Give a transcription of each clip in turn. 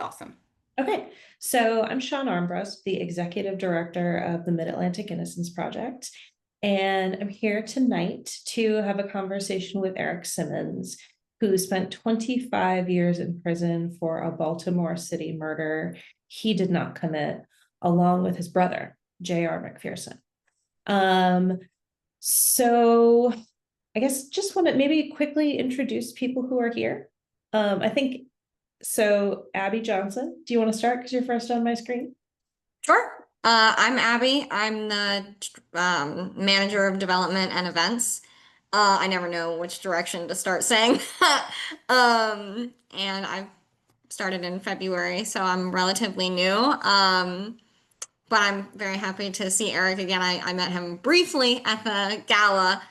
awesome. Okay, so I'm Sean Armbrust, the Executive Director of the Mid-Atlantic Innocence Project, and I'm here tonight to have a conversation with Eric Simmons, who spent 25 years in prison for a Baltimore City murder he did not commit, along with his brother, J.R. McPherson. So I guess just want to maybe quickly introduce people who are here. I think so. Abby Johnson, do you want to start because you're first on my screen? Sure. I'm Abby. I'm the manager of development and events. I never know which direction to start saying. And I started in February, so I'm relatively new. But I'm very happy to see Eric again. I met him briefly at the gala.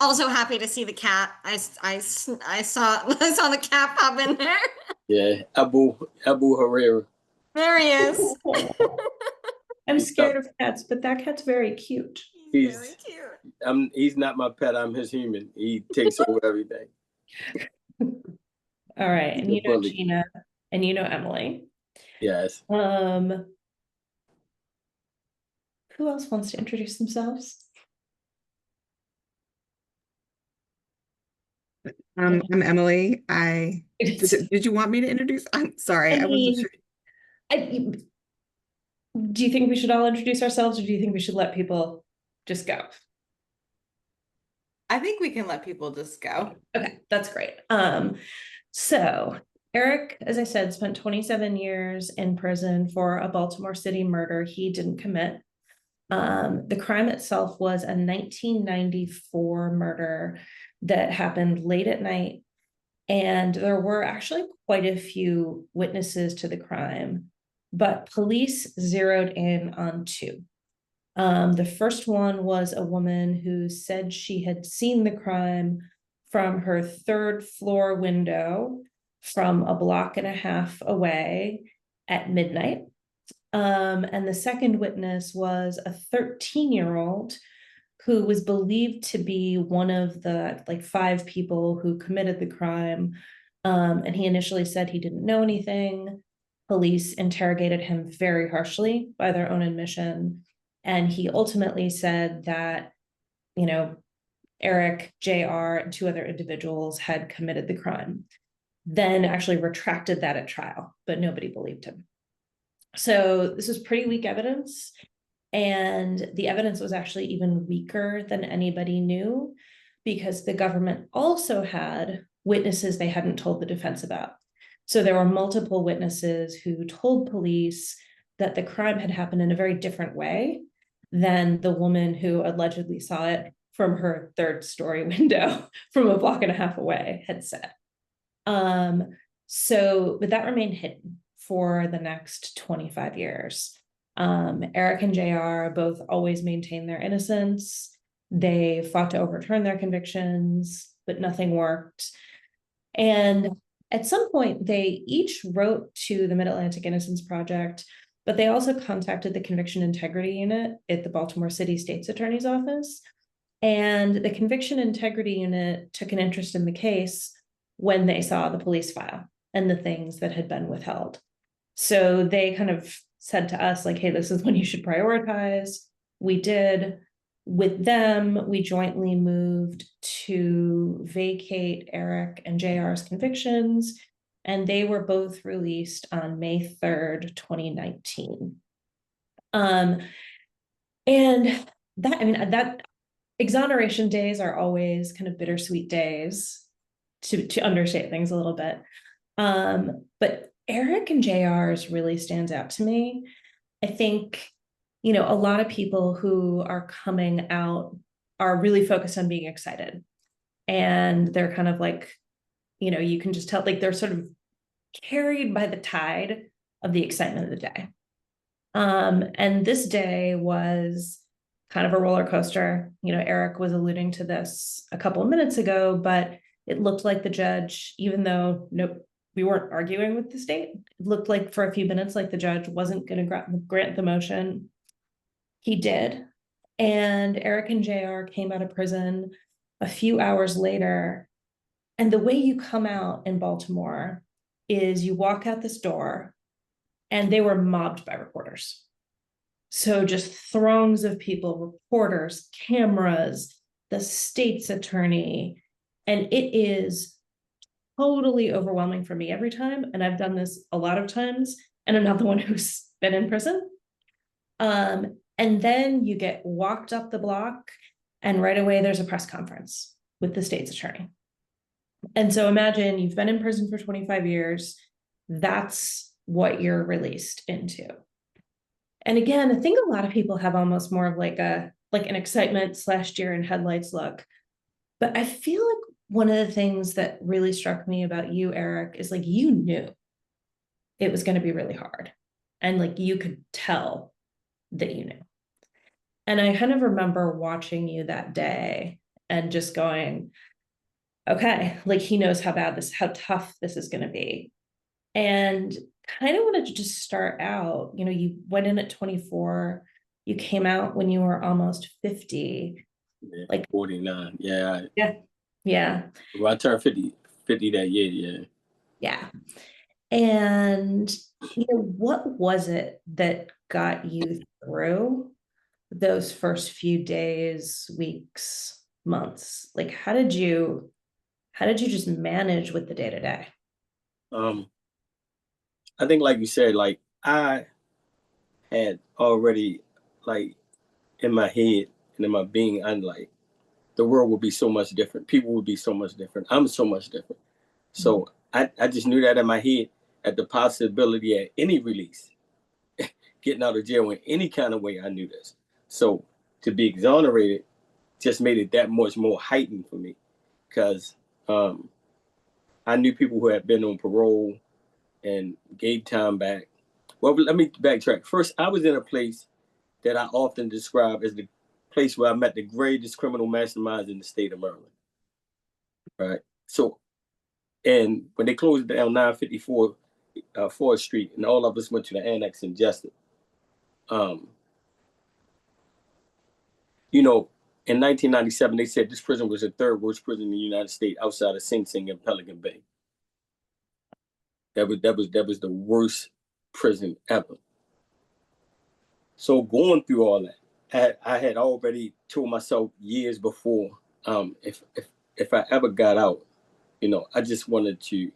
Also happy to see the cat. I saw the cat pop in there. Yeah, Abu Herrera. There he is. I'm scared of cats, but that cat's very cute. He's very cute. He's not my pet. I'm his human. He takes over everything. All right, and you know Gina, and you know Emily. Yes. Who else wants to introduce themselves? I'm Emily. Did you want me to introduce? I'm sorry. I wasn't sure. Do you think we should all introduce ourselves, or do you think we should let people just go? I think we can let people just go. Okay, that's great. So Eric, as I said, spent 27 years in prison for a Baltimore City murder he didn't commit. The crime itself was a 1994 murder that happened late at night, and there were actually quite a few witnesses to the crime, but police zeroed in on two. The first one was a woman who said she had seen the crime from her third floor window from a block and a half away at midnight. And the second witness was a 13-year-old who was believed to be one of the 5 people who committed the crime. And he initially said he didn't know anything. Police interrogated him very harshly by their own admission. And he ultimately said that, Eric, JR, and 2 other individuals had committed the crime. Then actually retracted that at trial, but nobody believed him. So this was pretty weak evidence. And the evidence was actually even weaker than anybody knew, because the government also had witnesses they hadn't told the defense about. So there were multiple witnesses who told police that the crime had happened in a very different way than the woman who allegedly saw it from her 3rd-story window from a block and a half away had said. But that remained hidden for the next 25 years. Eric and JR both always maintained their innocence. They fought to overturn their convictions, but nothing worked. And at some point, they each wrote to the Mid-Atlantic Innocence Project, but they also contacted the Conviction Integrity Unit at the Baltimore City State's Attorney's Office. And the Conviction Integrity Unit took an interest in the case when they saw the police file and the things that had been withheld. So they kind of said to us, hey, this is when you should prioritize. We did. With them, we jointly moved to vacate Eric and JR's convictions, and they were both released on May 3rd, 2019. And that exoneration days are always kind of bittersweet days, to understate things a little bit. But Eric and JR's really stands out to me. I think, a lot of people who are coming out are really focused on being excited. And they're kind of you can just tell, they're sort of carried by the tide of the excitement of the day. And this day was kind of a roller coaster. Eric was alluding to this a couple of minutes ago, but it looked like the judge, even though we weren't arguing with the state, it looked like for a few minutes like the judge wasn't going to grant the motion. He did. And Eric and JR came out of prison a few hours later. And the way you come out in Baltimore is you walk out this door and they were mobbed by reporters. So just throngs of people, reporters, cameras, the state's attorney, and it is totally overwhelming for me every time. And I've done this a lot of times, and I'm not the one who's been in prison. And then you get walked up the block, and right away there's a press conference with the state's attorney. And so imagine you've been in prison for 25 years. That's what you're released into. And again, I think a lot of people have almost more of like an excitement / deer in headlights look. But I feel like one of the things that really struck me about you, Eric, is like you knew it was going to be really hard. And like you could tell that you knew. And I kind of remember watching you that day and just going, okay, like he knows how tough this is going to be. And kind of wanted to just start out, you went in at 24, you came out when you were almost 50. Yeah, like 49. Yeah. Yeah. Well, I turned 50 that year. Yeah. And what was it that got you through those first few days, weeks, months? Like, how did you just manage with the day-to-day? I think, like you said, like I had already, like in my head and in my being, I'm like, the world would be so much different. People would be so much different. I'm so much different. So I just knew that in my head at the possibility at any release, getting out of jail in any kind of way, I knew this. So to be exonerated just made it that much more heightened for me, because I knew people who had been on parole and gave time back. Well, let me backtrack. First, I was in a place that I often describe as the place where I met the greatest criminal masterminds in the state of Maryland. Right. So, and when they closed down 954 4th Street, and all of us went to the annex in Jessup, in 1997, they said this prison was the third worst prison in the United States outside of Sing Sing and Pelican Bay. That was the worst prison ever. So going through all that, I had already told myself years before, if I ever got out, I just wanted to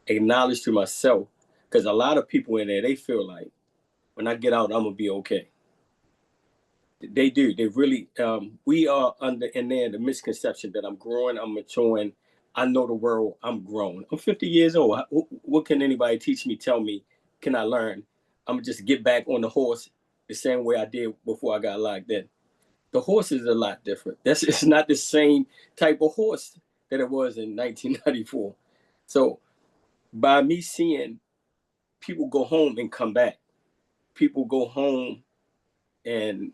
acknowledge to myself, because a lot of people in there, they feel like when I get out, I'm gonna be okay. They do. They really. We are in there the misconception that I'm growing, I'm maturing, I know the world, I'm grown. I'm 50 years old. What can anybody teach me, tell me, can I learn? I'm gonna just get back on the horse the same way I did before I got locked in. The horse is a lot different. It's not the same type of horse that it was in 1994. So by me seeing people go home and come back, people go home and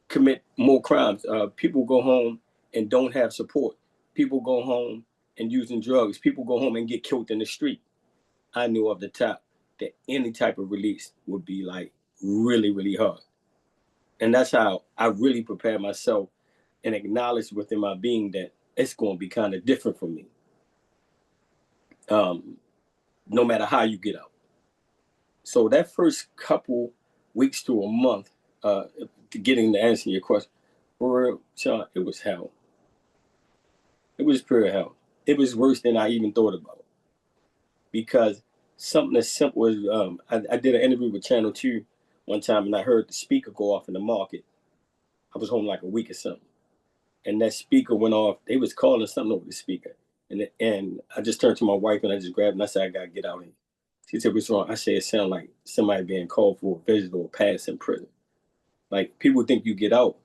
commit more crimes. People go home and don't have support. People go home and using drugs. People go home and get killed in the street. I knew off the top that any type of release would be like really, really hard. And that's how I really prepared myself and acknowledged within my being that it's going to be kind of different for me. No matter how you get out. So that first couple weeks to a month, to getting the answer to your question, for real, Sean, it was hell. It was pure hell. It was worse than I even thought about. Because something as simple as, I did an interview with Channel 2 one time, and I heard the speaker go off in the market. I was home like a week or something. And that speaker went off. They was calling something over the speaker. And I just turned to my wife and I just grabbed and I said, I got to get out of here. She said, what's wrong? I said, it sounded like somebody being called for a visit or a pass in prison. Like, people think you get out,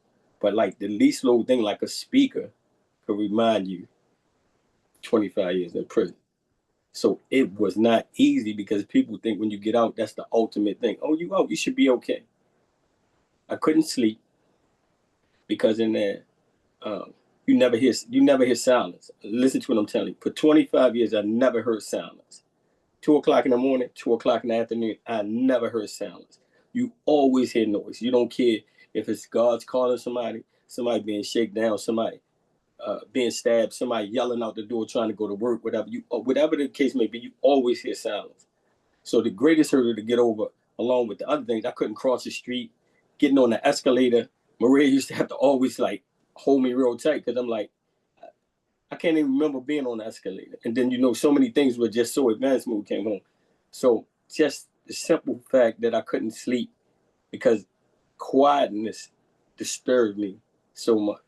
but like the least little thing, like a speaker, could remind you 25 years in prison. So it was not easy, because people think when you get out, that's the ultimate thing. Oh, you out, you should be okay. I couldn't sleep, because in there, you never hear silence. Listen to what I'm telling you. For 25 years, I never heard silence. 2 o'clock in the morning, 2 o'clock in the afternoon, I never heard silence. You always hear noise. You don't care if it's God's calling somebody being shaken down, somebody being stabbed, somebody yelling out the door trying to go to work, whatever the case may be, you always hear silence. So the greatest hurdle to get over, along with the other things, I couldn't cross the street, getting on the escalator. Maria used to have to always like hold me real tight because I'm like, I can't even remember being on the escalator. And then, so many things were just so advanced when we came home. So just the simple fact that I couldn't sleep because quietness disturbed me so much.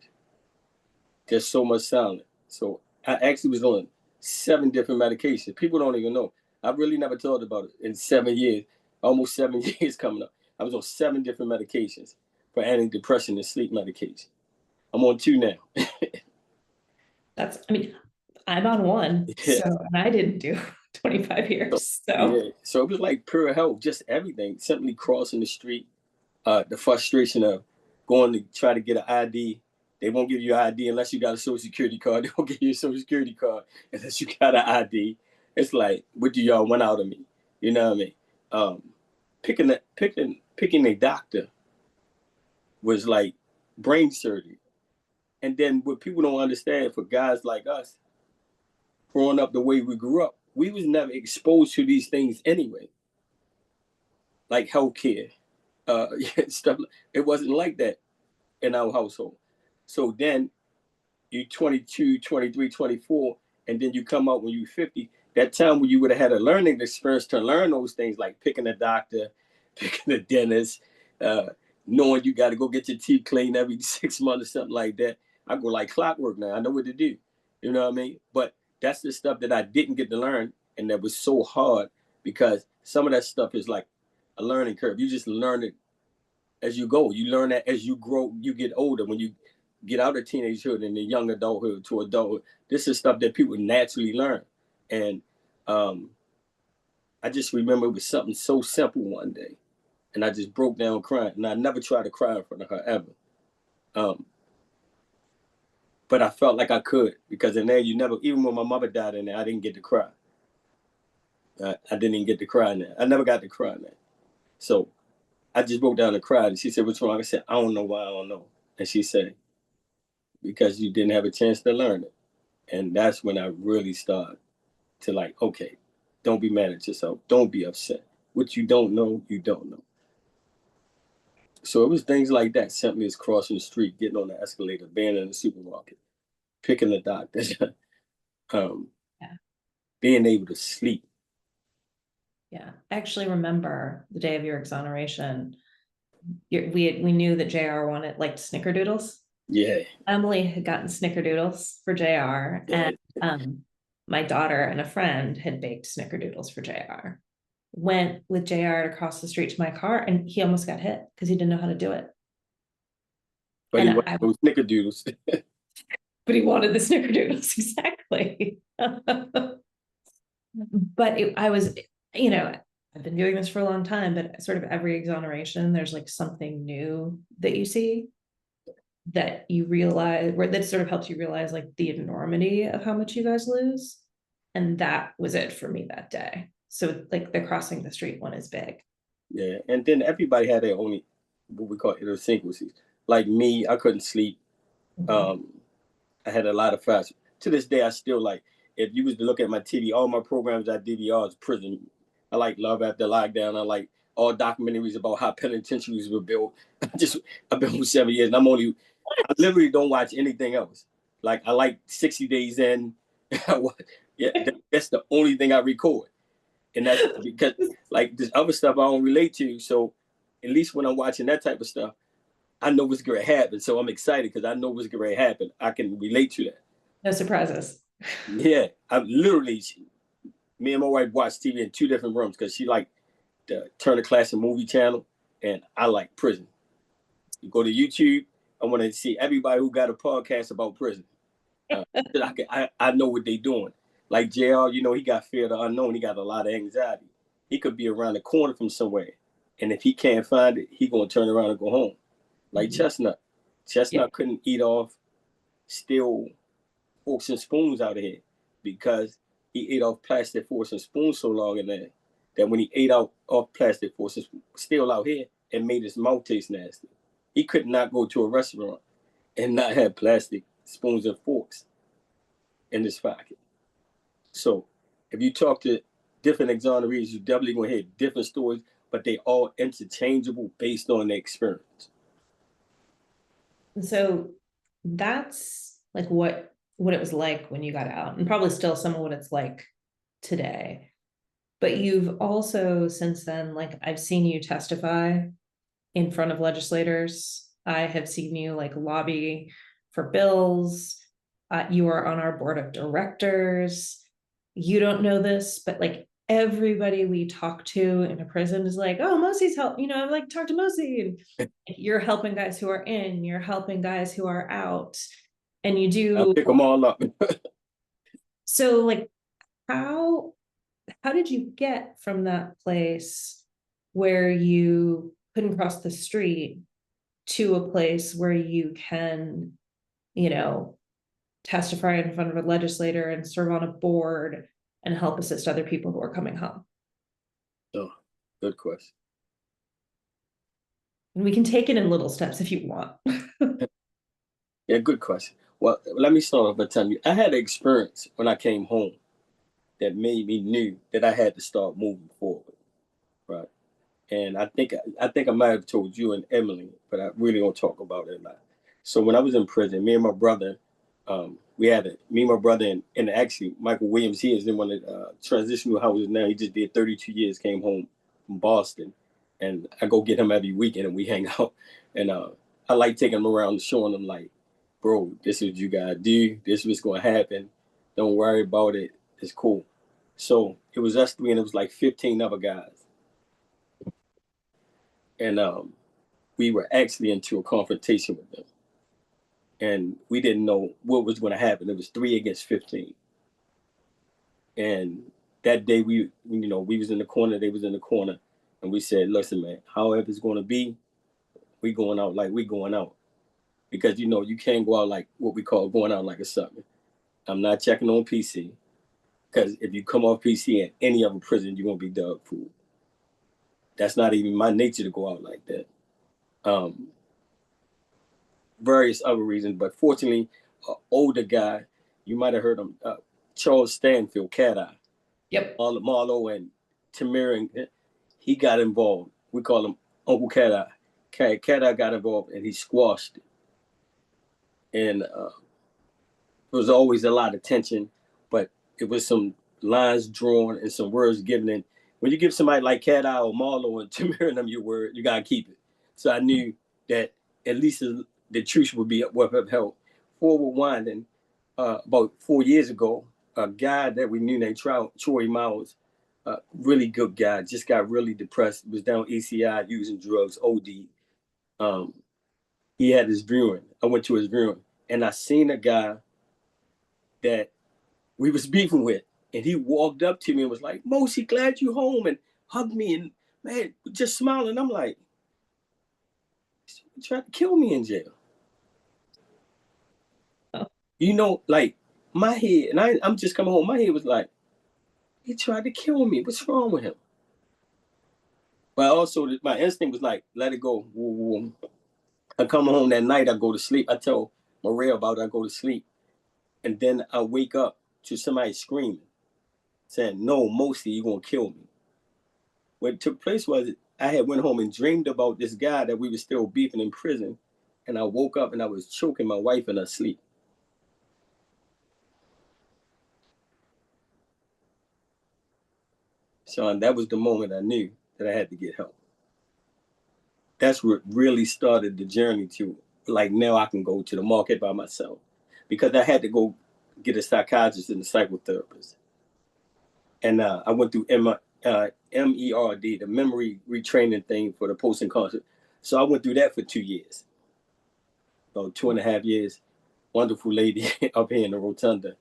There's so much silence. So I actually was on 7 different medications. People don't even know. I really never thought about it in 7 years, almost 7 years coming up. I was on 7 different medications for antidepressant and sleep medication. I'm on 2 now. I'm on 1, Yeah. so, and I didn't do 25 years, so. Yeah, so it was like pure health, just everything. Simply crossing the street, the frustration of going to try to get an ID. They won't give you an ID unless you got a social security card. They won't give you a social security card unless you got an ID. It's like, what do y'all want out of me? You know what I mean? Picking a doctor was like brain surgery. And then what people don't understand, for guys like us, growing up the way we grew up, we was never exposed to these things anyway. Like healthcare, stuff. It wasn't like that in our household. So then you 22, 23, 24, and then you come out when you're 50. That time when you would have had a learning experience to learn those things, like picking a doctor, picking a dentist, knowing you got to go get your teeth cleaned every 6 months or something like that. I go like clockwork now. I know what to do. You know what I mean? But that's the stuff that I didn't get to learn, and that was so hard because some of that stuff is like a learning curve. You just learn it as you go. You learn that as you grow, you get older. When you get out of teenagehood and the young adulthood to adulthood, this is stuff that people naturally learn. And I just remember it was something so simple one day, and I just broke down crying. And I never tried to cry in front of her ever. But I felt like I could, because in there even when my mother died in there, I didn't get to cry. I didn't even get to cry in there. I never got to cry in there. So I just broke down and cried. And she said, "What's wrong?" I said, "I don't know why I don't know." And she said, "Because you didn't have a chance to learn it." And that's when I really started to like, okay, don't be mad at yourself. Don't be upset. What you don't know, you don't know. So it was things like that, simply as crossing the street, getting on the escalator, being in the supermarket, picking the doctor, being able to sleep. Yeah, I actually remember the day of your exoneration. We knew that JR liked snickerdoodles. Yeah. Emily had gotten snickerdoodles for JR, and my daughter and a friend had baked snickerdoodles for JR. Went with JR to cross the street to my car, and he almost got hit because he didn't know how to do it. But he wanted those snickerdoodles. But he wanted the snickerdoodles, exactly. But I've been doing this for a long time, but sort of every exoneration, there's like something new that you see that you realize, where that sort of helps you realize like the enormity of how much you guys lose. And that was it for me that day. So like the crossing the street one is big. Yeah. And then everybody had their own, what we call idiosyncrasies. Like me, I couldn't sleep. Mm-hmm. I had a lot of fast. To this day, I still like, if you was to look at my TV, all my programs I DVR is prison. I like Love After Lockdown. I like all documentaries about how penitentiaries were built. I've been for 7 years, and I literally don't watch anything else. Like, I like 60 Days In. That's the only thing I record. And that's because like this other stuff I don't relate to. So at least when I'm watching that type of stuff, I know what's going to happen. So I'm excited because I know what's going to happen. I can relate to that. No surprises. Yeah, me and my wife watch TV in 2 different rooms because she like the Turner Classic Movie Channel, and I like prison. You go to YouTube, I want to see everybody who got a podcast about prison. I know what they doing. Like JR, he got fear of the unknown. He got a lot of anxiety. He could be around the corner from somewhere, and if he can't find it, he gonna turn around and go home. Like Chestnut. Chestnut couldn't eat off steel forks and spoons out of here because he ate off plastic forks and spoons so long in there that when he ate off plastic forks and still out here, it made his mouth taste nasty. He could not go to a restaurant and not have plastic spoons and forks in his pocket. So if you talk to different exonerees, you definitely gonna hear different stories, but they all interchangeable based on their experience. And so that's like what it was like when you got out, and probably still some of what it's like today. But you've also since then, like I've seen you testify in front of legislators. I have seen you like lobby for bills. You are on our board of directors. You don't know this, but like everybody we talk to in a prison is like, oh, Mosie's help. You know, I've like talked to Mosie. You're helping guys who are in, you're helping guys who are out. And you do. I'll pick them all up. So like, how did you get from that place where you couldn't cross the street to a place where you can, you know, testify in front of a legislator and serve on a board and help assist other people who are coming home? Oh, good question. And we can take it in little steps if you want. Yeah, good question. Well, let me start off by telling you, I had an experience when I came home that made me knew that I had to start moving forward, right? And I think I might have told you and Emily, but I really don't talk about it a lot. So when I was in prison, me and my brother, and actually Michael Williams, he is in one of the transitional houses now. He just did 32 years, came home from Boston, and I go get him every weekend and we hang out. And I like taking him around and showing him like, bro, this is what you gotta do. This is what's gonna happen. Don't worry about it. It's cool. So it was us three and it was like 15 other guys. And we were actually into a confrontation with them. And we didn't know what was going to happen. It was 3 against 15. And that day we was in the corner, they was in the corner. And we said, listen, man, however it's going to be, we going out like we going out. Because, you can't go out like what we call going out like a sucker. I'm not checking on PC. Because if you come off PC in any other prison, you're going to be dog food. That's not even my nature to go out like that. Various other reasons, but fortunately, an older guy, you might have heard him, Charles Stanfield, Cat Eye. Yep. Marlo and Tamir, he got involved. We call him Uncle Cat Eye. Cat Eye got involved and he squashed it. And there was always a lot of tension, but it was some lines drawn and some words given. And when you give somebody like Cat Eye or Marlo and Tamir and them your word, you gotta keep it. So I knew that at least the truth would be upheld. Forward winding, about 4 years ago, a guy that we knew named Troy Miles, really good guy, just got really depressed, was down ECI, using drugs, OD. He had his viewing. I went to his viewing, and I seen a guy that we was beefing with, and he walked up to me and was like, Mosie, glad you home, and hugged me, and man, just smiling. I'm like, he tried to kill me in jail. Like my head, and I'm just coming home, my head was like, he tried to kill me. What's wrong with him? But also my instinct was like, let it go. I come home that night, I go to sleep. I tell Maria about it, I go to sleep. And then I wake up to somebody screaming, saying, no, Mosie, you're going to kill me. What took place was I had went home and dreamed about this guy that we were still beefing in prison. And I woke up and I was choking my wife in her sleep. Sean, that was the moment I knew that I had to get help. That's what really started the journey to, like, now I can go to the market by myself, because I had to go get a psychiatrist and a psychotherapist. And I went through MERD, the memory retraining thing for the post-incarceration. So I went through that for 2 years, about 2.5 years. Wonderful lady up here in the rotunda.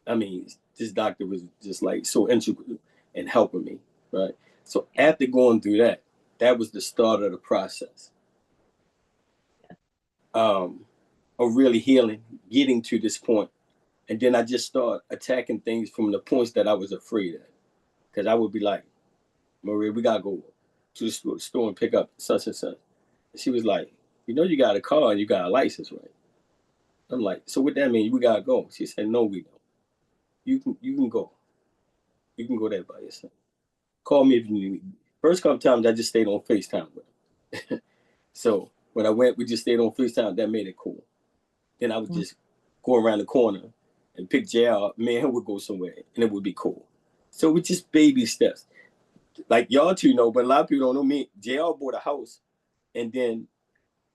I mean, this doctor was just like so integral in helping me, right? So after going through that, that was the start of the process of really healing, getting to this point. And then I just started attacking things from the points that I was afraid of. Because I would be like, Maria, we got to go to the store and pick up such and such. And she was like, you got a car and you got a license, right? I'm like, so what that mean? We gotta go. She said, no, we don't. You can go. You can go there by yourself. Call me if you need me. First couple times I just stayed on FaceTime with her. So when I went, we just stayed on FaceTime. That made it cool. Then I would just go around the corner and pick JR up. Me and him would go somewhere and it would be cool. So we just baby steps. Like y'all two know, but a lot of people don't know me. JR bought a house, and then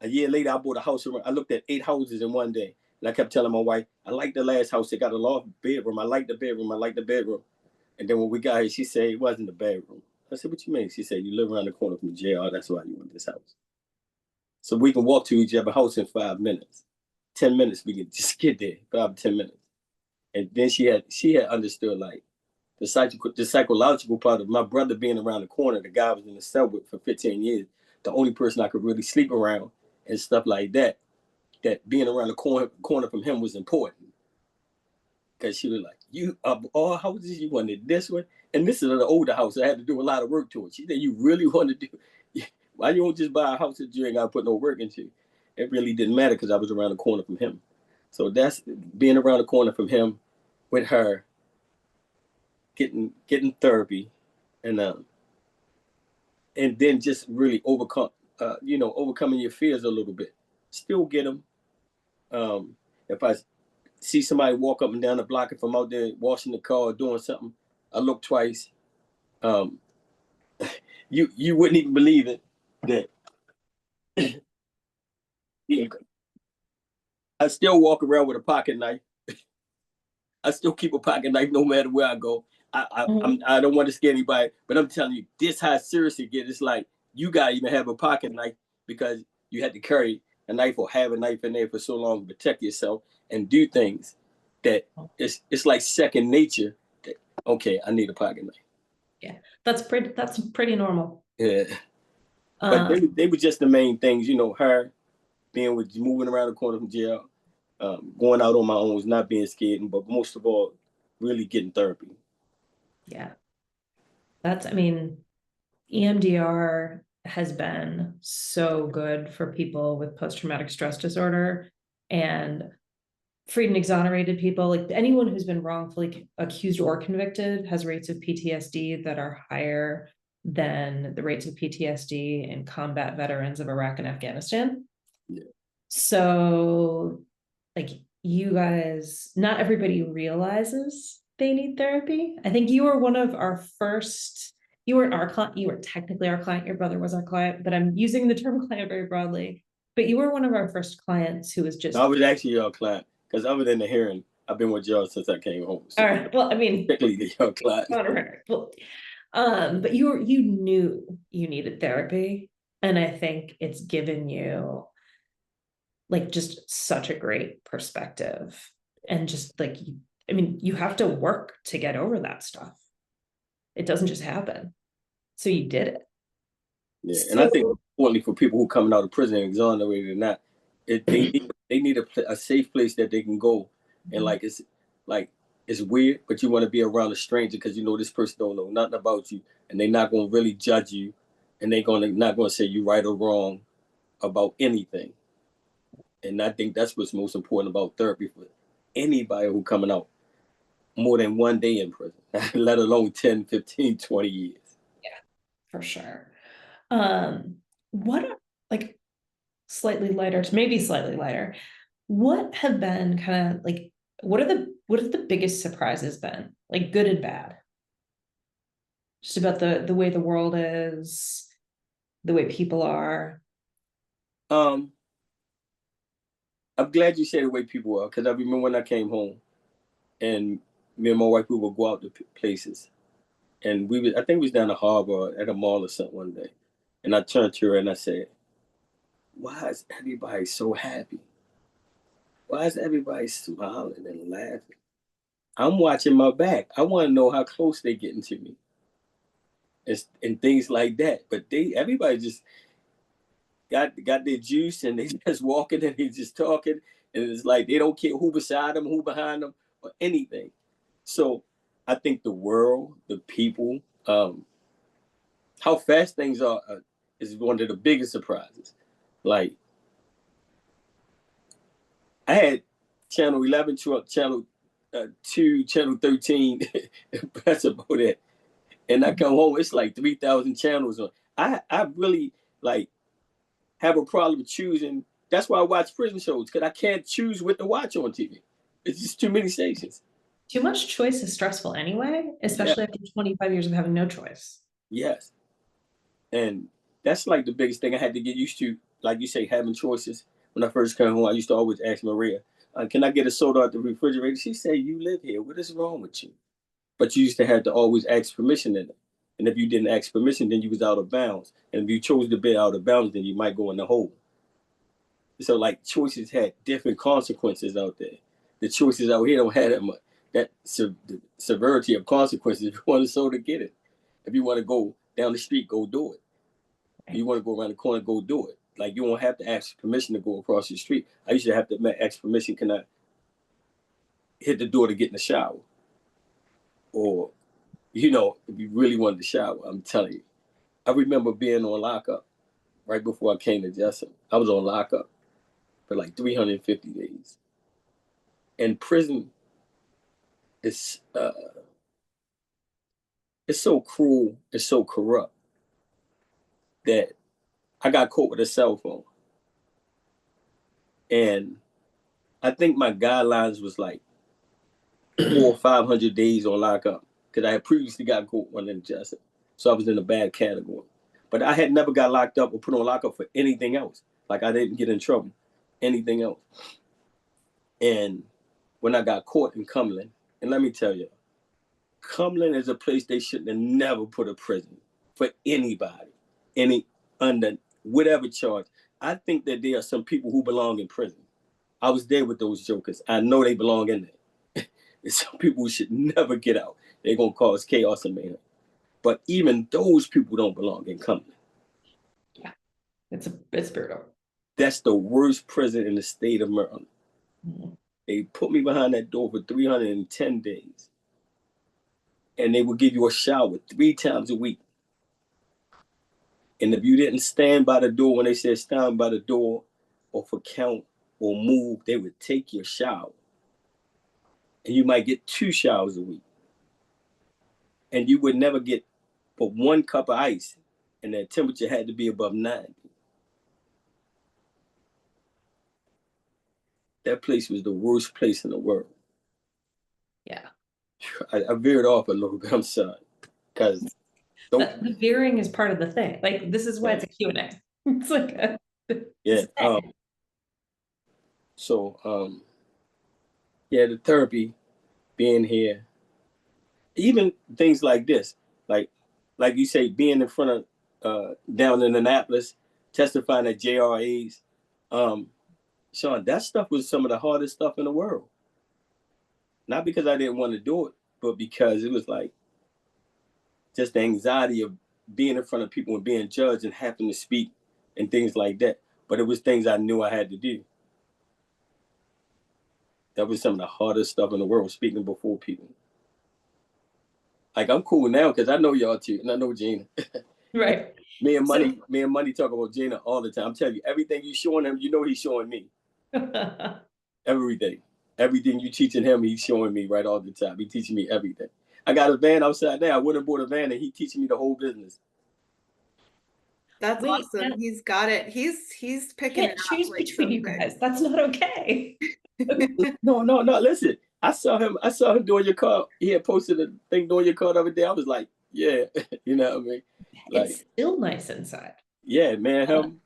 a year later I bought a house. I looked at 8 houses in one day. And I kept telling my wife, I like the last house. It got a loft bedroom. I like the bedroom. I like the bedroom. And then when we got here, she said it wasn't the bedroom. I said, what you mean? She said, you live around the corner from JR. That's why you want this house. So we can walk to each other's house in 5 minutes. 10 minutes, we can just get there, 5 to 10 minutes. And then she had understood like the psychological part of my brother being around the corner. The guy I was in the cell with for 15 years, the only person I could really sleep around and stuff like that, that being around the corner from him was important. Because she was like, you of all houses, you wanted this one? And this is an older house. I had to do a lot of work to it. She said, you really want to do, why you don't just buy a house that you ain't got to put no work into? It really didn't matter because I was around the corner from him. So that's being around the corner from him with her, getting therapy, and then just really overcoming your fears a little bit. Still get them. If I see somebody walk up and down the block, if I'm out there washing the car or doing something, I look twice. You wouldn't even believe it that I still walk around with a pocket knife. I still keep a pocket knife no matter where I go. I don't want to scare anybody, but I'm telling you, this how serious it gets. It's like you gotta even have a pocket knife because you had to carry a knife or have a knife in there for so long to protect yourself and do things that it's like second nature. That, okay, I need a pocket knife. Yeah, that's pretty normal. Yeah, but they were just the main things, her being with moving around the corner from jail, going out on my own, not being scared, but most of all, really getting therapy. Yeah. EMDR has been so good for people with post-traumatic stress disorder and freed and exonerated people. Like anyone who's been wrongfully accused or convicted has rates of PTSD that are higher than the rates of PTSD in combat veterans of Iraq and Afghanistan. Yeah. So, like, you guys, not everybody realizes they need therapy. I think you were one of our first, you weren't our client, you were technically our client, your brother was our client, but I'm using the term client very broadly. But you were one of our first clients who was just. I was actually your client, because other than the hearing, I've been with y'all since I came home. So all right. Well, technically your client. But you knew you needed therapy. And I think it's given you like just such a great perspective. And just like, you have to work to get over that stuff. It doesn't just happen. So you did it. Yeah, and I think importantly for people who coming out of prison exonerated or not, they need a safe place that they can go, and it's weird, but you want to be around a stranger because this person don't know nothing about you, and they're not gonna really judge you, and they're not gonna say you right or wrong about anything. And I think that's what's most important about therapy for anybody who coming out more than one day in prison, let alone 10, 15, 20 years. Yeah, for sure. What are, like, slightly lighter, maybe slightly lighter, what have been kind of like, what have the biggest surprises been, like good and bad, just about the way the world is, the way people are? I'm glad you said the way people are, because I remember when I came home and me and my wife, we would go out to places, and I think we was down the harbor at a mall or something one day, and I turned to her and I said, why is everybody so happy? Why is everybody smiling and laughing? I'm watching my back. I want to know how close they getting to me, and things like that. But everybody just got their juice, and they just walking and they just talking, and it's like they don't care who beside them, who behind them, or anything. So I think the world, the people, how fast things are is one of the biggest surprises. Like I had channel 11, channel 2, channel 13. That's about it. And I come home, it's like 3,000 channels on. I really like have a problem choosing. That's why I watch prison shows, because I can't choose what to watch on TV. It's just too many stations. Too much choice is stressful anyway, especially after 25 years of having no choice. Yes. And that's like the biggest thing I had to get used to, like you say, having choices. When I first came home, I used to always ask Maria, can I get a soda out the refrigerator? She said, you live here. What is wrong with you? But you used to have to always ask permission in it. And if you didn't ask permission, then you was out of bounds. And if you chose to be out of bounds, then you might go in the hole. So like choices had different consequences out there. The choices out here don't have that much. The severity of consequences. If you want a soda, get it. If you want to go down the street, go do it. If you want to go around the corner, go do it. Like you won't have to ask permission to go across the street. I used to have to ask permission, can I hit the door to get in the shower? Or, you know, if you really wanted to shower, I'm telling you. I remember being on lockup right before I came to Jessup. I was on lockup for like 350 days. And prison is it's so cruel, it's so corrupt that I got caught with a cell phone. And I think my guidelines was like 400 or 500 days on lockup, because I had previously got caught one in Jessup. So I was in a bad category. But I had never got locked up or put on lockup for anything else. Like I didn't get in trouble, anything else. And when I got caught in Cumberland, and let me tell you, Cumberland is a place they shouldn't have never put a prison for anybody, under whatever charge. I think that there are some people who belong in prison. I was there with those jokers. I know they belong in there. Some people should never get out. They're going to cause chaos and mayhem. But even those people don't belong in Cumberland. Yeah, it's brutal. That's the worst prison in the state of Maryland. Mm-hmm. They put me behind that door for 310 days. And they would give you a shower 3 times a week. And if you didn't stand by the door when they said stand by the door or for count or move, they would take your shower. And you might get 2 showers a week. And you would never get but 1 cup of ice, and that temperature had to be above 90. That place was the worst place in the world. Yeah. I veered off a little bit, I'm sorry. Because the veering is part of the thing. Like, this is why it's a Q&A. It's like a... Yeah. Yeah, the therapy, being here, even things like this, like you say, being in front of down in Annapolis, testifying at JRAs, Sean, that stuff was some of the hardest stuff in the world. Not because I didn't want to do it, but because it was like just the anxiety of being in front of people and being judged and having to speak and things like that. But it was things I knew I had to do. That was some of the hardest stuff in the world, speaking before people. Like, I'm cool now because I know y'all too, and I know Gina. Right. Me and Money talk about Gina all the time. I'm telling you, everything you showing him, you know he's showing me. Everything. Everything you teaching him, he's showing me right all the time. He teaching me everything. I got a van outside there. I went and bought a van, and he teaching me the whole business. That's awesome. He's got it. He's picking it up. Choose between you guys. That's not okay. No. Listen, I saw him doing your car. He had posted a thing doing your car the other day. I was like, yeah, you know what I mean? Like, it's still nice inside. Yeah, man,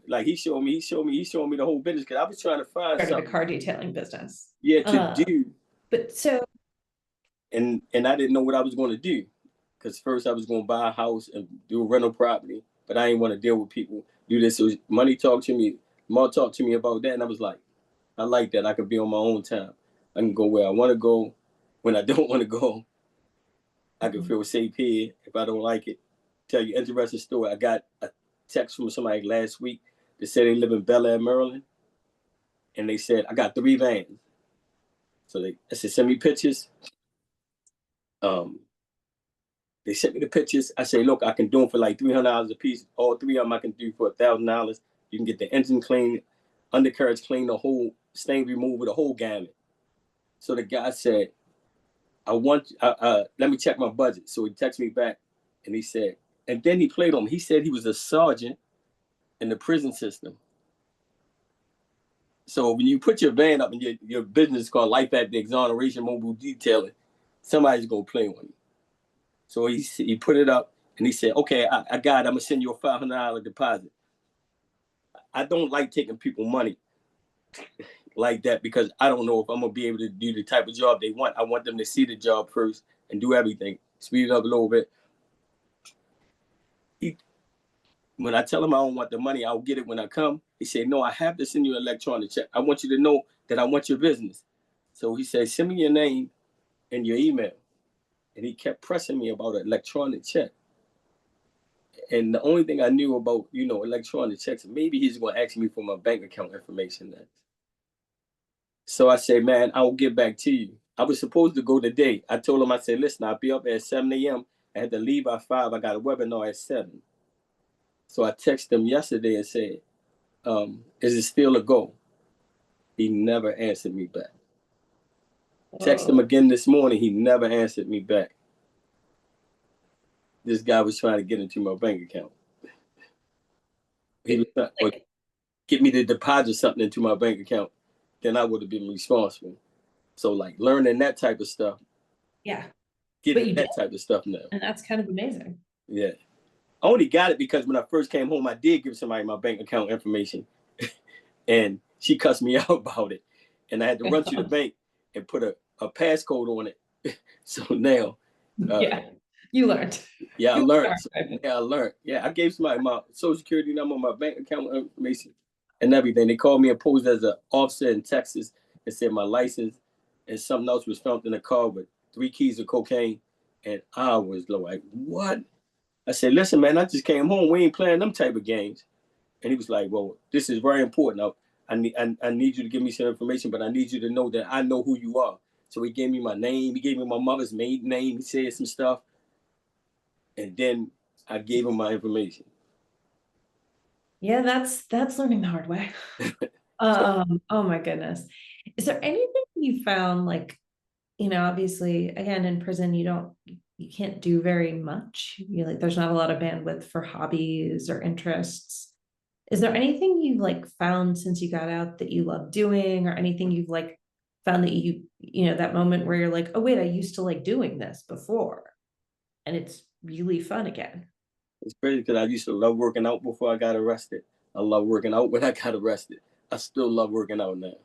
like he showed me the whole business, because I was trying to find something. The car detailing business. Yeah, to do. But so. And I didn't know what I was going to do, because first I was going to buy a house and do a rental property, but I didn't want to deal with people, do this. So Money talked to me, Ma talked to me about that, and I was like, I like that. I could be on my own time. I can go where I want to go. When I don't want to go, I can feel safe here. If I don't like it, tell you an interesting story. I got a text from somebody last week that said they live in Bel Air, Maryland, and they said, I got 3 vans. So they said, send me pictures. They sent me the pictures. I say, look, I can do them for like $300 a piece. All 3 of them I can do for $1,000. You can get the engine clean, undercarriage clean, the whole stain removal, the whole gamut. So the guy said, let me check my budget. So he texted me back and he said, and then he played on me. He said he was a sergeant in the prison system. So when you put your van up in your business called Life at the Exoneration Mobile Detailing, somebody's gonna play on you. So he put it up and he said, okay, I got it. I'm gonna send you a $500 deposit. I don't like taking people money like that because I don't know if I'm gonna be able to do the type of job they want. I want them to see the job first and do everything. Speed it up a little bit. When I tell him I don't want the money, I'll get it when I come. He said, no, I have to send you an electronic check. I want you to know that I want your business. So he said, send me your name and your email. And he kept pressing me about an electronic check. And the only thing I knew about, electronic checks, maybe he's going to ask me for my bank account information next. So I said, man, I'll get back to you. I was supposed to go today. I told him, I said, listen, I'll be up at 7 a.m. I had to leave by 5. I got a webinar at 7. So I texted him yesterday and said, is it still a go? He never answered me back. Text him again this morning. He never answered me back. This guy was trying to get into my bank account. He was trying to get me to deposit something into my bank account. Then I would have been responsible. So like learning that type of stuff. Yeah. Getting that type of stuff now. And that's kind of amazing. Yeah. I only got it because when I first came home, I did give somebody my bank account information. And she cussed me out about it. And I had to run to the bank and put a passcode on it. So now. Yeah, you learned. Yeah, I learned. I learned. Yeah, I gave somebody my social security number, my bank account information, and everything. They called me and posed as an officer in Texas and said my license and something else was found in the car with 3 keys of cocaine. And I was like, what? I said, listen, man, I just came home. We ain't playing them type of games. And he was like, well, this is very important. I need you to give me some information, but I need you to know that I know who you are. So he gave me my name. He gave me my mother's maiden name. He said some stuff. And then I gave him my information. Yeah, that's learning the hard way. Oh my goodness. Is there anything you found, like, obviously, again, in prison, you can't do very much. There's not a lot of bandwidth for hobbies or interests. Is there anything you've found since you got out that you love doing, or anything you've found that that moment where you're like, oh wait, I used to like doing this before and it's really fun again? It's crazy because I used to love working out before I got arrested. I love working out when I got arrested. I still love working out now.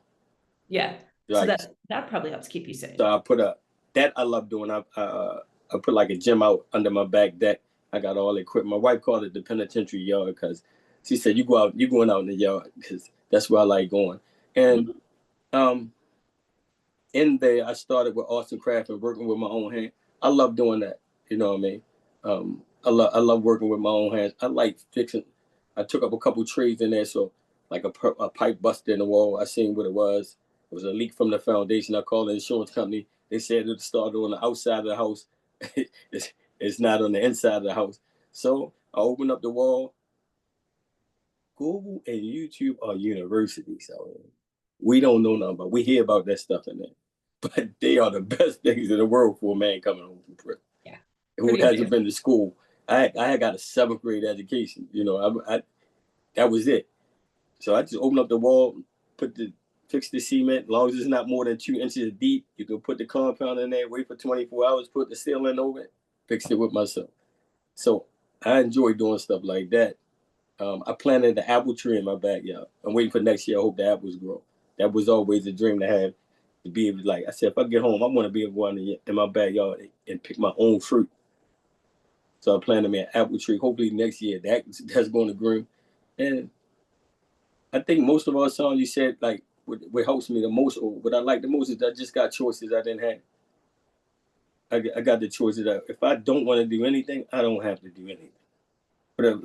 Yeah. So that probably helps keep you safe. So I put that I love doing. I put like a gym out under my back deck. I got all the equipment. My wife called it the penitentiary yard because she said, you're going out in the yard because that's where I like going. And in there, I started with arts and craft and working with my own hand. I love doing that. You know what I mean? I love working with my own hands. I like fixing. I took up a couple trades in there. So like a pipe busted in the wall. I seen what it was. It was a leak from the foundation. I called the insurance company. They said it started on the outside of the house. It's not on the inside of the house. So I opened up the wall. Google and YouTube are universities. So we don't know nothing about. We hear about that stuff in there, but they are the best things in the world for a man coming home from prison. Yeah. Who hasn't been to school? I got a 7th grade education. That was it. So I just opened up the wall, fix the cement. As long as it's not more than 2 inches deep, you can put the compound in there, wait for 24 hours, put the ceiling over it, fix it with myself. So I enjoy doing stuff like that. I planted an apple tree in my backyard. I'm waiting for next year. I hope the apples grow. That was always a dream to have, to be able to, I said, if I get home, I want to be able to go in my backyard and pick my own fruit. So I planted me an apple tree. Hopefully next year that's going to grow. And I think most of our songs you said, what helps me the most, or what I like the most, is I just got choices I didn't have. I got the choices that if I don't want to do anything, I don't have to do anything. But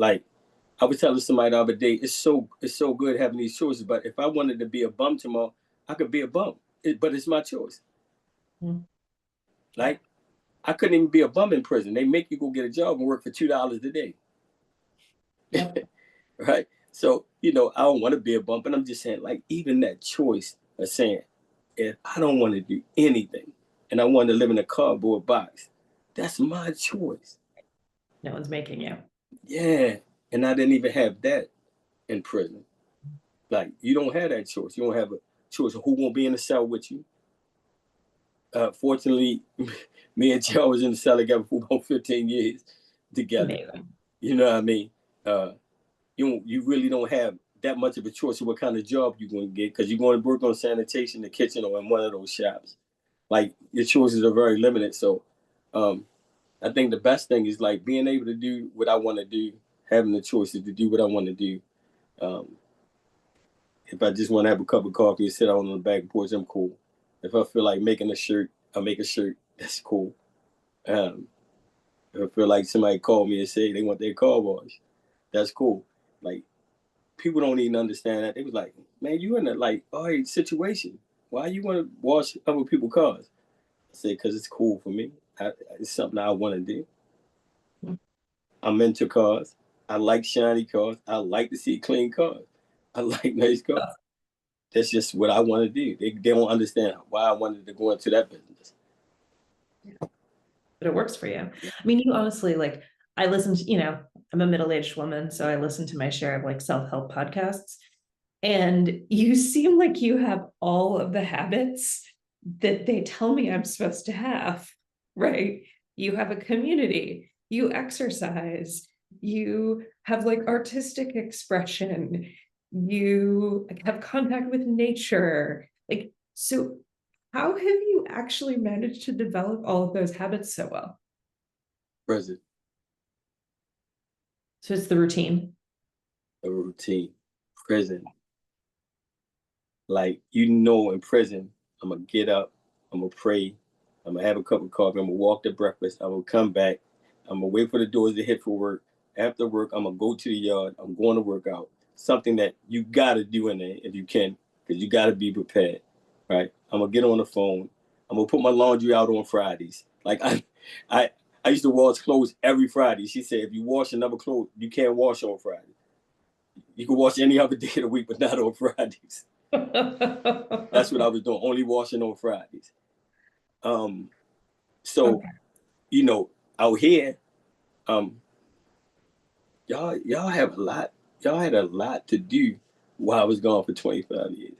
I was telling somebody the other day, it's so good having these choices. But if I wanted to be a bum tomorrow, I could be a bum. But it's my choice. I couldn't even be a bum in prison. They make you go get a job and work for $2 a day. Yep. Right? So, I don't want to be a bum, but I'm just saying, even that choice of saying, if I don't want to do anything and I want to live in a cardboard box, that's my choice. No one's making you. Yeah. And I didn't even have that in prison. Like, you don't have that choice. You don't have a choice of who won't be in the cell with you. Fortunately, me and Joe was in the cell together for about 15 years together. Amazing. You know what I mean? You really don't have that much of a choice of what kind of job you're going to get, because you're going to work on sanitation, the kitchen, or in one of those shops. Like, your choices are very limited. So I think the best thing is like being able to do what I want to do, having the choices to do what I want to do. If I just want to have a cup of coffee and sit out on the back porch, I'm cool. If I feel like making a shirt, I'll make a shirt. That's cool. If I feel like somebody called me and say they want their car washed, that's cool. Like, people don't even understand that. They was like, man, you in a like all right situation. Why you want to wash other people's cars? I said, because it's cool for me. It's something I want to do. I'm into cars. I like shiny cars. I like to see clean cars. I like nice cars. That's just what I want to do. They don't understand why I wanted to go into that business. But it works for you. I mean, you honestly, like, I listen to, I'm a middle-aged woman, so I listen to my share of like self-help podcasts. And you seem like you have all of the habits that they tell me I'm supposed to have, right? You have a community, you exercise, you have like artistic expression, you have contact with nature. Like, so how have you actually managed to develop all of those habits so well? Prison. So it's the routine. A routine. Prison. Like, in prison, I'm going to get up, I'm going to pray, I'm going to have a cup of coffee, I'm going to walk to breakfast, I'm going to come back, I'm going to wait for the doors to hit for work. After work, I'm going to go to the yard, I'm going to work out. Something that you got to do in there if you can, because you got to be prepared, right? I'm going to get on the phone. I'm going to put my laundry out on Fridays. Like, I used to wash clothes every Friday. She said, if you wash another clothes, you can't wash on Friday. You can wash any other day of the week, but not on Fridays. That's what I was doing, only washing on Fridays. So, okay. Out here, y'all have a lot. Y'all had a lot to do while I was gone for 25 years.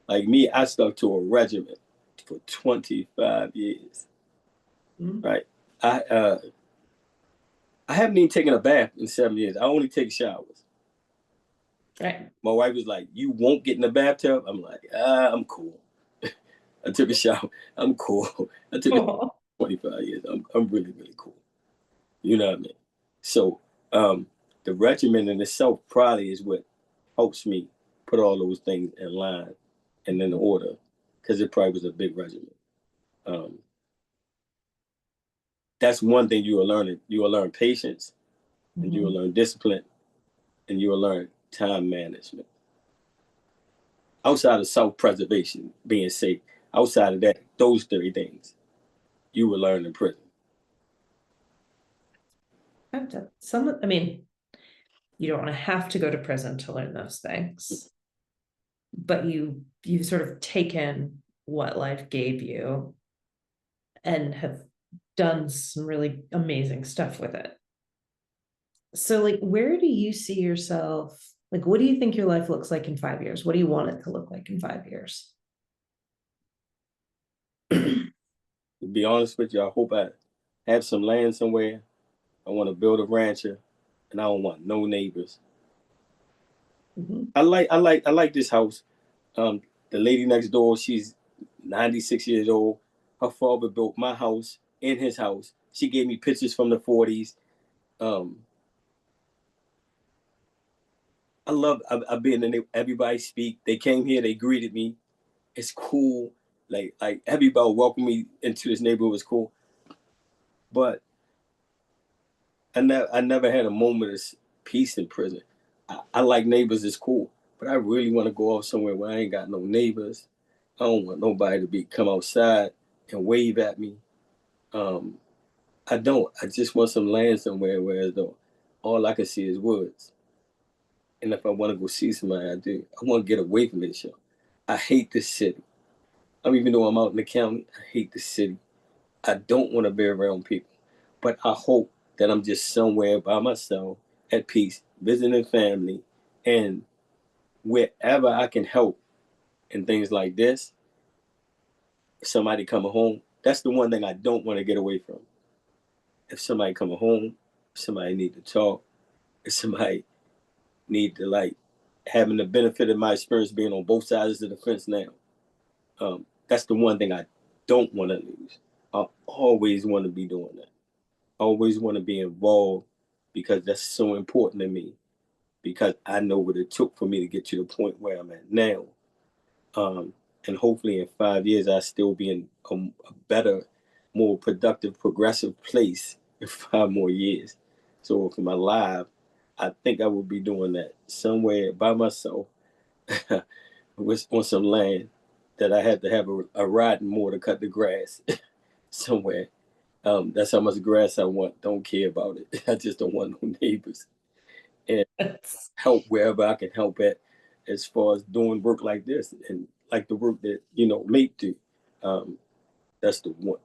Like me, I stuck to a regimen for 25 years. Right? I haven't even taken a bath in 7 years. I only take showers. Right. My wife was like, you won't get in the bathtub? I'm like, I'm cool. I took a shower. I'm cool. I took it 25 years. I'm really, really cool. You know what I mean? So the regimen in itself probably is what helps me put all those things in line and in order, because it probably was a big regimen. That's one thing you will learn. You will learn patience, and you will learn discipline, and you will learn time management. Outside of self-preservation, being safe, outside of that, those 3 things you will learn in prison. I mean, you don't want to have to go to prison to learn those things, but you've sort of taken what life gave you and have done some really amazing stuff with it. So like, where do you see yourself? Like, what do you think your life looks like in 5 years? What do you want it to look like in 5 years? To be honest with you, I hope I have some land somewhere. I want to build a rancher, and I don't want no neighbors. I like this house. The lady next door, she's 96 years old. Her father built my house in his house. She gave me pictures from the 40s. I've been in everybody speak. They came here, they greeted me. It's cool. Like everybody welcomed me into this neighborhood. Was cool. But I never had a moment of peace in prison. I like neighbors, it's cool. But I really want to go off somewhere where I ain't got no neighbors. I don't want nobody to come outside and wave at me. I don't. I just want some land somewhere where all I can see is woods. And if I want to go see somebody, I do. I want to get away from this show. I hate this city. Even though I'm out in the county, I hate the city. I don't want to be around people. But I hope that I'm just somewhere by myself, at peace, visiting family, and wherever I can help and things like this, somebody coming home. That's the one thing I don't want to get away from. If somebody coming home, somebody need to talk, if somebody need to like having the benefit of my experience being on both sides of the fence now. That's the one thing I don't want to lose. I always want to be doing that. I always want to be involved because that's so important to me. Because I know what it took for me to get to the point where I'm at now. And hopefully in 5 years, I'll still be in a better, more productive, progressive place in 5 more years. So for my life, I think I will be doing that somewhere by myself on some land that I had to have a riding mower to cut the grass somewhere. That's how much grass I want. Don't care about it. I just don't want no neighbors. And help wherever I can help at as far as doing work like this and like the work that, MAIP do. That's the one.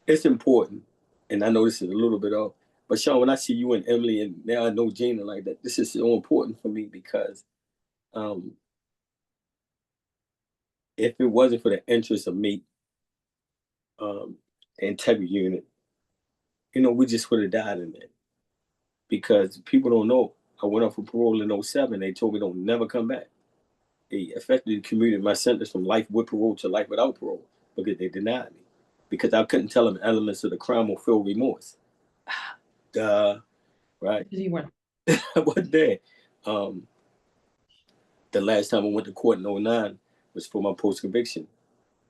It's important. And I know this is a little bit off, but Sean, when I see you and Emily and now I know Gina like that, this is so important for me because if it wasn't for the interest of MAIP, the integrity unit, we just would have died in there. Because people don't know, I went up for parole in 07. They told me don't never come back. They effectively commuted my sentence from life with parole to life without parole because they denied me. Because I couldn't tell them elements of the crime or feel remorse. Duh, right? Because you weren't. I wasn't there. The last time I went to court in 09 was for my post-conviction.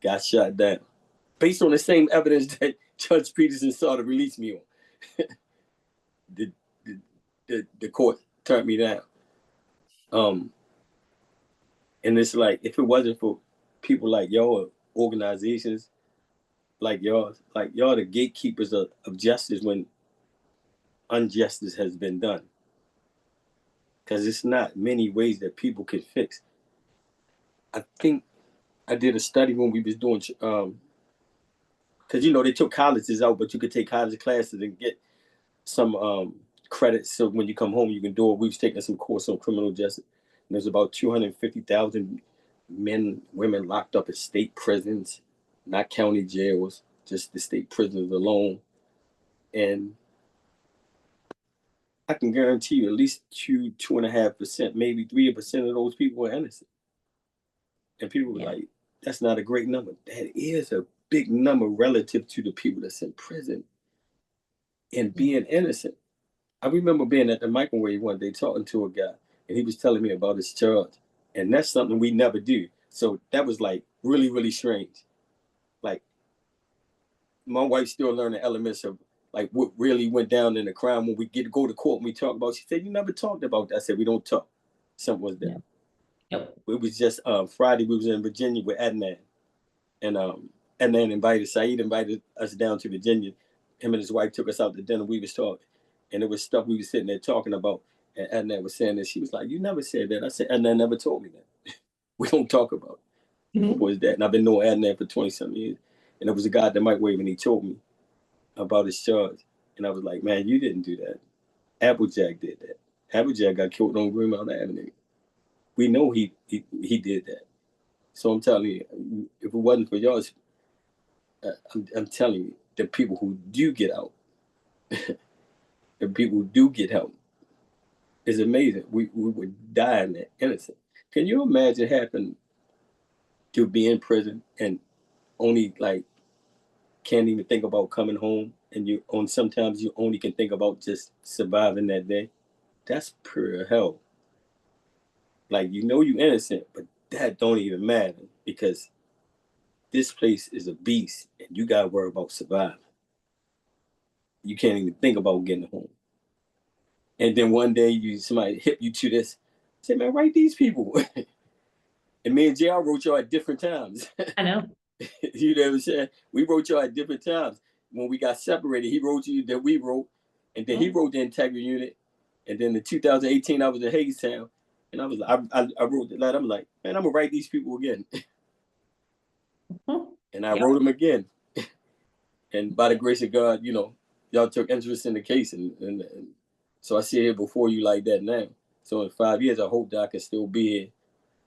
Got shot down. Based on the same evidence that Judge Peterson saw to release me on. The court turned me down. And it's like, if it wasn't for people like y'all, organizations like y'all the gatekeepers of justice when injustice has been done. Because it's not many ways that people can fix. I think I did a study when we was doing, because they took colleges out, but you could take college classes and get some credits. So when you come home, you can do it. We was taking some course on criminal justice. And there's about 250,000 men, women locked up in state prisons, not county jails, just the state prisons alone. And I can guarantee you at least 2.5%, maybe 3% of those people are innocent. And people were like, that's not a great number. That is a big number relative to the people that's in prison and being innocent. I remember being at the microwave one day talking to a guy, and he was telling me about his charge. And that's something we never do. So that was like really, really strange. Like my wife's still learning elements of like what really went down in the crime when we go to court and we talk about. She said, you never talked about that. I said, we don't talk. Something was there. Yep. It was just Friday, we was in Virginia with Adnan. And Adnan Saeed invited us down to Virginia. Him and his wife took us out to dinner. We was talking. And it was stuff we was sitting there talking about. And Adnan was saying that. She was like, you never said that. I said, Adnan never told me that. We don't talk about it. Mm-hmm. What was that? And I've been knowing Adnan for 20-something years. And it was a guy at the microwave, and he told me about his charge. And I was like, man, you didn't do that. Applejack did that. Applejack got killed on Greenmount Avenue. We know he did that. So I'm telling you, if it wasn't for y'all, I'm telling you, the people who do get out, the people who do get help, is amazing. We would die in that innocent. Can you imagine having to be in prison and only can't even think about coming home, and sometimes you only can think about just surviving that day? That's pure hell. You innocent, but that don't even matter because this place is a beast and you gotta worry about surviving. You can't even think about getting home. And then one day somebody hit you to this, say, man, write these people. And me and JR wrote y'all at different times. I know. You know what I'm saying? We wrote y'all at different times. When we got separated, he wrote you that we wrote, and then he wrote the integrity unit. And then in 2018, I was in Hagerstown, and I was I wrote the letter. I'm like, man, I'm gonna write these people again. And I wrote them again. And by the grace of God, you know, y'all took interest in the case, and so I sit here before you like that now. So in 5 years, I hope that I can still be here,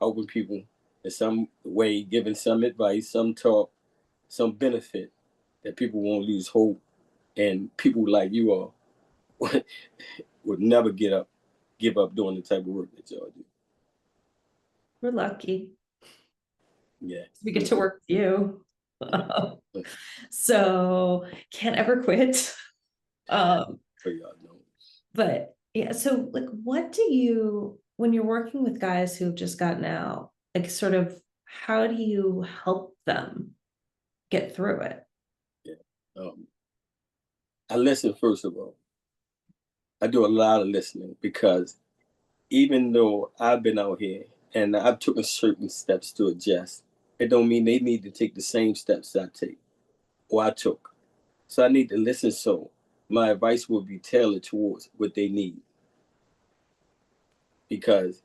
helping people in some way, giving some advice, some talk, some benefit, that people won't lose hope, and people like you all would never give up doing the type of work that y'all do. We're lucky. Yeah. We get to work with you. So can't ever quit. For y'all know. But yeah, so like, what do you, when you're working with guys who've just gotten out, like sort of, how do you help them get through it? Yeah. I listen, first of all. I do a lot of listening, because even though I've been out here and I've taken certain steps to adjust, it don't mean they need to take the same steps I take or I took. So I need to listen, so my advice will be tailored towards what they need. Because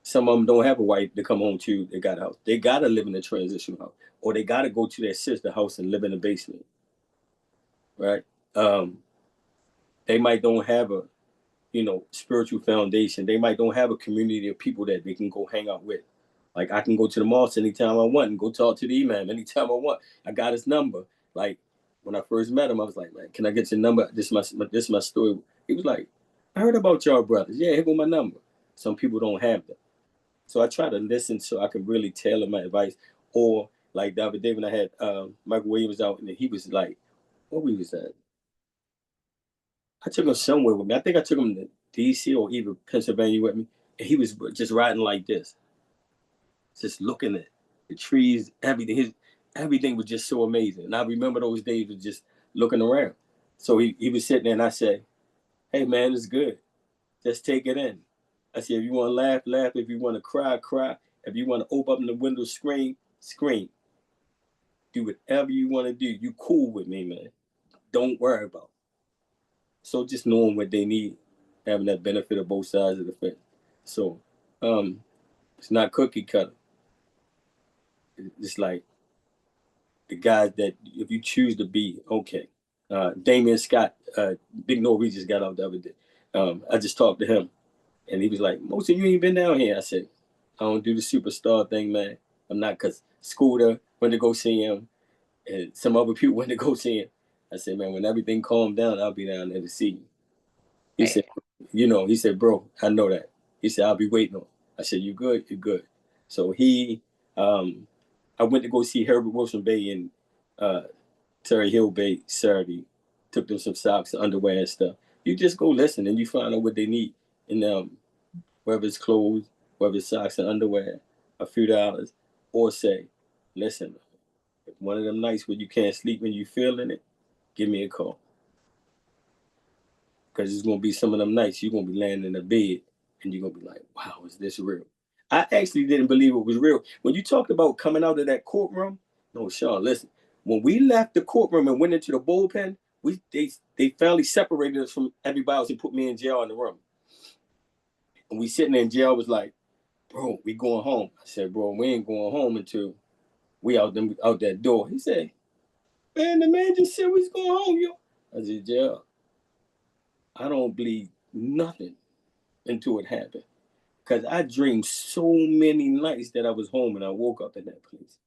some of them don't have a wife to come home to. They got a house. They got to live in a transition house, or they got to go to their sister house and live in the basement. Right? They might don't have a, spiritual foundation. They might don't have a community of people that they can go hang out with. Like, I can go to the mosque anytime I want and go talk to the imam anytime I want. I got his number. Like, when I first met him, I was like, man, can I get your number? This is my story. He was like, I heard about y'all brothers. Yeah, here go my number. Some people don't have that. So I try to listen so I can really tailor my advice. Or like the other day when I had Michael Williams out, and he was like, what we was at? I took him somewhere with me. I think I took him to DC or even Pennsylvania with me. And he was just riding like this, just looking at the trees, everything. Everything was just so amazing. And I remember those days of just looking around. So he was sitting there, and I said, hey, man, it's good. Just take it in. I said, if you want to laugh, laugh. If you want to cry, cry. If you want to open up the window, scream, scream. Do whatever you want to do. You cool with me, man. Don't worry about it. So just knowing what they need, having that benefit of both sides of the fence. So it's not cookie cutter. It's like the guys that if you choose to be, okay. Damian Scott, Big Norby just got out the other day. I just talked to him, and he was like, most of you ain't been down here. I said, I don't do the superstar thing, man. I'm not, because Scooter went to go see him, and some other people went to go see him. I said, man, when everything calmed down, I'll be down there to see you. He said, he said, bro, I know that. He said, I'll be waiting on. I said, you good? You're good. So I went to go see Herbert Wilson Bay and Terry Hill Bay Saturday. Took them some socks, underwear, and stuff. You just go listen, and you find out what they need. And whether it's clothes, whether it's socks and underwear, a few dollars, or say, listen, if one of them nights where you can't sleep when you feeling it, give me a call. Because it's going to be some of them nights you're going to be laying in the bed and you're going to be like, wow, is this real? I actually didn't believe it was real. When you talked about coming out of that courtroom, no, Sean, listen, when we left the courtroom and went into the bullpen, they finally separated us from everybody else and put me in jail in the room. And we sitting there in jail, was like, bro, we going home. I said, bro, we ain't going home until we out that door. He said, man, the man just said we was going home, yo. I said, yeah, I don't believe nothing until it happened. Because I dreamed so many nights that I was home and I woke up in that place.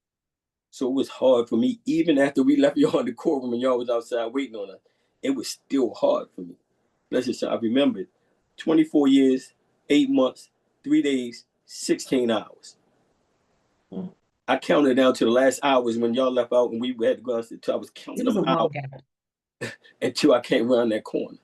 So it was hard for me, even after we left y'all in the courtroom and y'all was outside waiting on us, it was still hard for me. Listen, I remember 24 years, 8 months, 3 days, 16 hours. I counted down to the last hours when y'all left out and we had to go outside. I was counting them out until I came around that corner.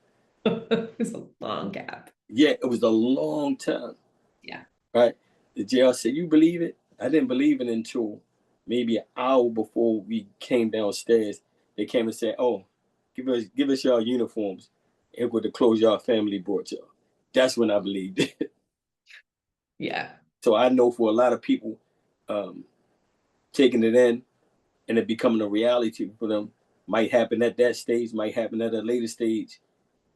It was a long gap. Yeah, it was a long time. Yeah. Right? The jail said, you believe it? I didn't believe it until maybe an hour before we came downstairs. They came and said, oh, give us y'all uniforms and with the clothes y'all family brought y'all. That's when I believed it. Yeah. So I know for a lot of people, taking it in and it becoming a reality for them might happen at that stage, might happen at a later stage,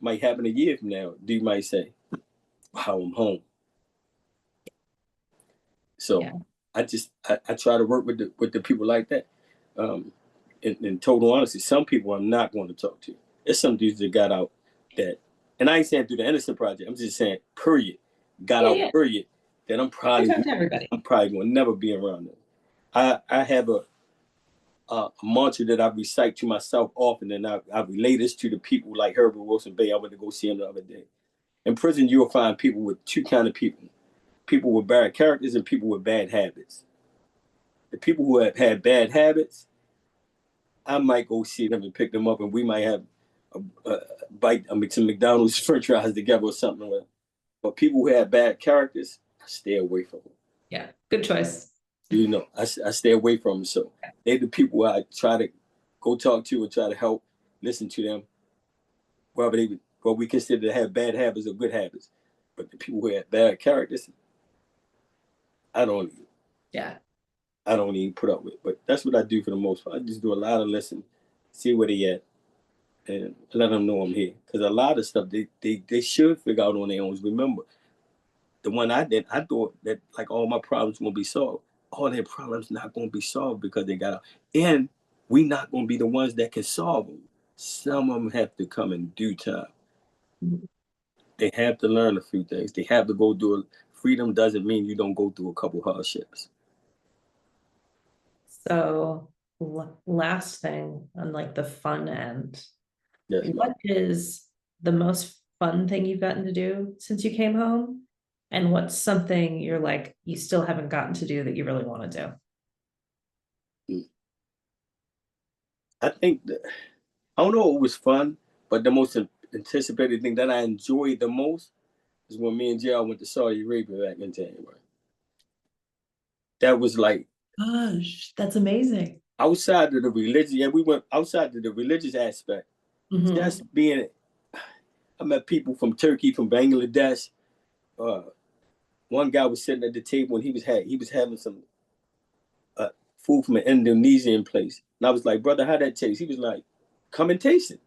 might happen a year from now, you might say. how I'm home. So Yeah. I try to work with the people like that. In total honesty, some people I'm not going to talk to. There's some dudes that got out that, and I ain't saying through the Innocent Project. I'm just saying, period, got out, Yeah. period. That I talk to everybody. I'm probably going to never be around them. I have a mantra that I recite to myself often, and I relate this to the people like Herbert Wilson Bay. I went to go see him the other day. In prison, you'll find people with two kind of people: people with bad characters and people with bad habits. The people who have had bad habits, I might go see them and pick them up, and we might have a bite, some McDonald's French fries together or something. But people who have bad characters, I stay away from them. Yeah, good choice. You know, I stay away from them. So they're the people I try to go talk to and try to help, listen to them, whether what we consider to have bad habits or good habits. But the people who have bad characters, I don't even put up with. But that's what I do for the most part. I just do a lot of listening, see where they at, and let them know I'm here. Because a lot of stuff they should figure out on their own. Remember, the one I did, I thought that like all my problems gonna be solved. All their problems not gonna be solved because they got out. And we not gonna be the ones that can solve them. Some of them have to come in due time. They have to learn a few things. They have to go through it. Freedom doesn't mean you don't go through a couple hardships. So last thing on like the fun end, Yes, what is the most fun thing you've gotten to do since you came home? And what's something you're like, you still haven't gotten to do that you really want to do? I think that, I don't know, it was fun, but the most anticipated thing that I enjoyed the most is when me and JR went to Saudi Arabia back in January. That was like, Gosh, that's amazing. outside of the religion, yeah, we went outside of the religious aspect. Mhm. Just being, I met people from Turkey, from Bangladesh. One guy was sitting at the table and he was having some food from an Indonesian place, and I was like, "Brother, how that taste?" He was like, "Come and taste it."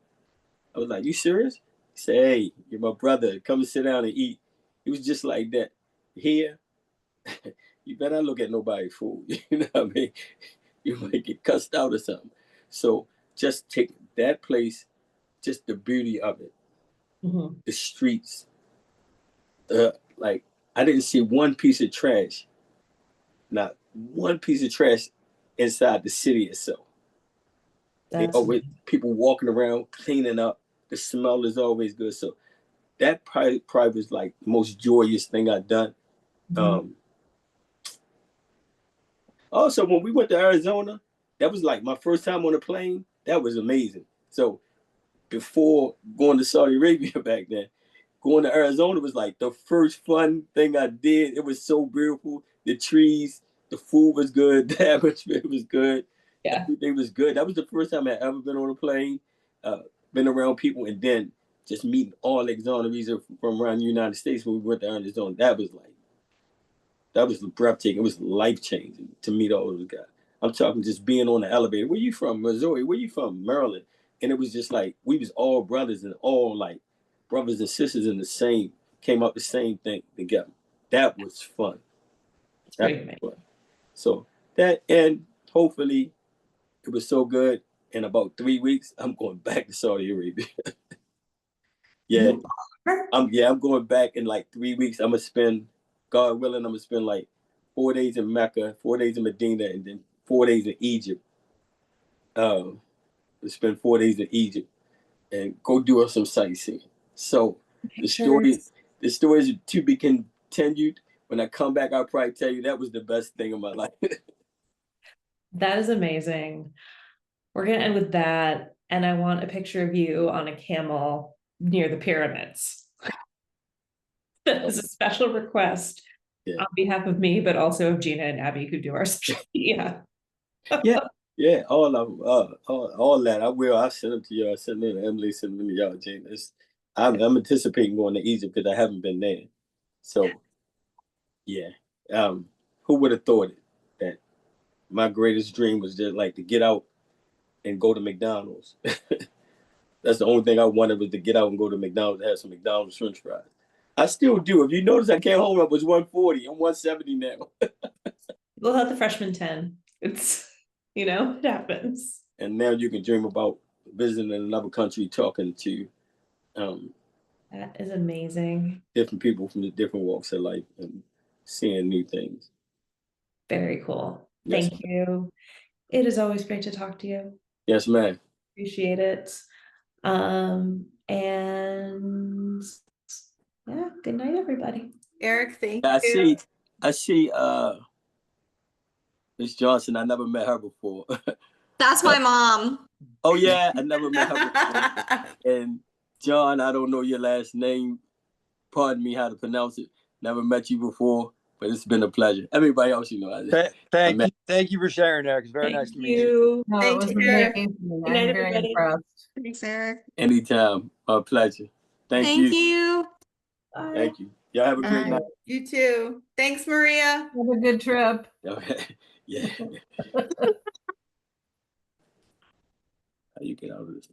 I was like, "You serious?" He said, "Hey, you're my brother. Come and sit down and eat." He was just like that. Here, you better not look at nobody's food. You know what I mean? You might get cussed out or something. So just take that place, just the beauty of it, the streets. Like I didn't see one piece of trash, not one piece of trash inside the city itself. They That's always people walking around cleaning up. The smell is always good. So that probably was like the most joyous thing I've done. Also, when we went to Arizona, that was like my first time on a plane. That was amazing. So before going to Saudi Arabia back then, going to Arizona was like the first fun thing I did. It was so beautiful. The trees, the food was good. The atmosphere was good. Yeah. Everything was good. That was the first time I ever been on a plane, been around people, and then just meeting all exonerees from around the United States when we went to Arizona. That was breathtaking. It was life changing to meet all those guys. I'm talking just being on the elevator. Where you from? Missouri. Where you from? Maryland. And it was just like we was all brothers and all like brothers and sisters in the same, came up the same thing together. That was fun. That was fun. So that, and hopefully it was so good. In about 3 weeks, I'm going back to Saudi Arabia. Yeah. I'm going back in like 3 weeks. I'm gonna spend, God willing, I'm gonna spend like 4 days in Mecca, 4 days in Medina, and then 4 days in Egypt. Spend 4 days in Egypt and go do some sightseeing. So the story is to be continued. When I come back, I'll probably tell you that was the best thing of my life. That is amazing. We're gonna end with that, and I want a picture of you on a camel near the pyramids. That is a special request on behalf of me, but also of Gina and Abby who do our social media. Yeah, all of them, all that. I will. I'll send them to y'all. Send them to Emily. Send them to y'all, Gina. I'm anticipating going to Egypt because I haven't been there. So, yeah. Who would have thought it? That my greatest dream was just like to get out and go to McDonald's. That's the only thing I wanted, was to get out and go to McDonald's and have some McDonald's French fries. I still do. If you notice, I came home, I was 140. I'm 170 now. We'll have the freshman 10. It's, it happens. And now you can dream about visiting another country, talking to That is amazing. different people from the different walks of life and seeing new things. Very cool. Yes, Thank you. It is always great to talk to you. Yes, ma'am. Appreciate it. And yeah, good night, everybody. Eric, thank I you. see Miss Johnson. I never met her before. That's my mom. Oh yeah, I never met her before. And John, I don't know your last name. Pardon me how to pronounce it. Never met you before, but it's been a pleasure. Everybody else, Thank you for sharing, Eric. It's very nice to meet you. you. No, it Thank was you, Eric. amazing. Good I'm night, very everybody. impressed. Thanks, Eric. Anytime. My pleasure. Thank Thank you. Bye. Thank you. Y'all have a great Bye. night. You too. Thanks, Maria. Have a good trip. Okay. Yeah. How you get out of this?